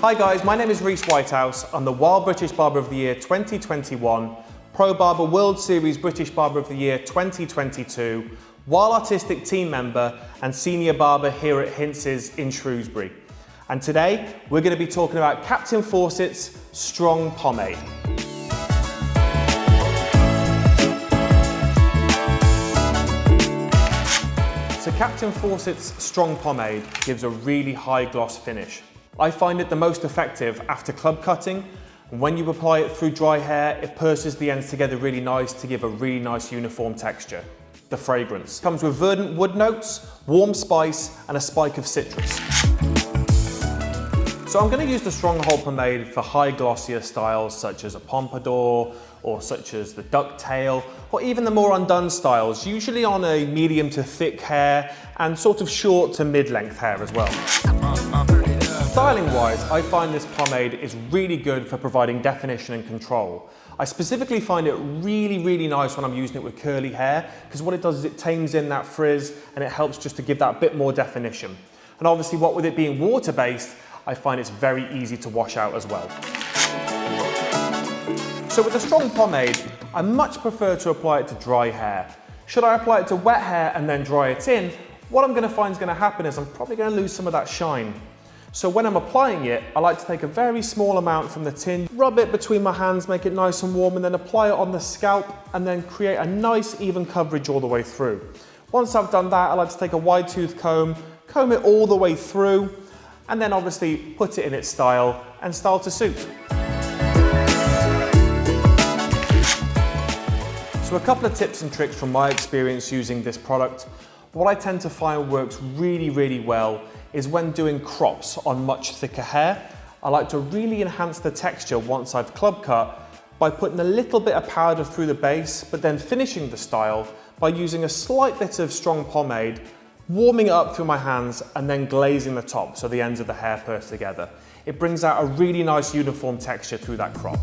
Hi guys, my name is Reese Whitehouse. I'm the Wild British Barber of the Year 2021, Pro Barber World Series British Barber of the Year 2022, Wild Artistic team member and senior barber here at Hintz's in Shrewsbury. And today we're going to be talking about Captain Fawcett's Strong Pomade. So Captain Fawcett's Strong Pomade gives a really high gloss finish. I find it the most effective after club cutting, and when you apply it through dry hair, it purses the ends together really nice to give a really nice uniform texture. The fragrance comes with verdant wood notes, warm spice, and a spike of citrus. So I'm going to use the Stronghold pomade for high glossier styles such as a pompadour or such as the ducktail, or even the more undone styles, usually on a medium to thick hair and sort of short to mid-length hair as well. Styling wise, I find this pomade is really good for providing definition and control. I specifically find it really nice when I'm using it with curly hair, because what it does is it tames in that frizz and it helps just to give that bit more definition. And obviously what with it being water-based, I find it's very easy to wash out as well. So with a strong pomade, I much prefer to apply it to dry hair. Should I apply it to wet hair and then dry it in, what I'm going to find is going to happen is I'm probably going to lose some of that shine. So when I'm applying it, I like to take a very small amount from the tin, rub it between my hands, make it nice and warm, and then apply it on the scalp and then create a nice even coverage all the way through. Once I've done that, I like to take a wide tooth comb it all the way through, and then obviously put it in its style and style to suit. So a couple of tips and tricks from my experience using this product. What I tend to find works really well is when doing crops on much thicker hair. I like to really enhance the texture once I've club cut by putting a little bit of powder through the base, but then finishing the style by using a slight bit of strong pomade, warming it up through my hands and then glazing the top so the ends of the hair purse together. It brings out a really nice uniform texture through that crop.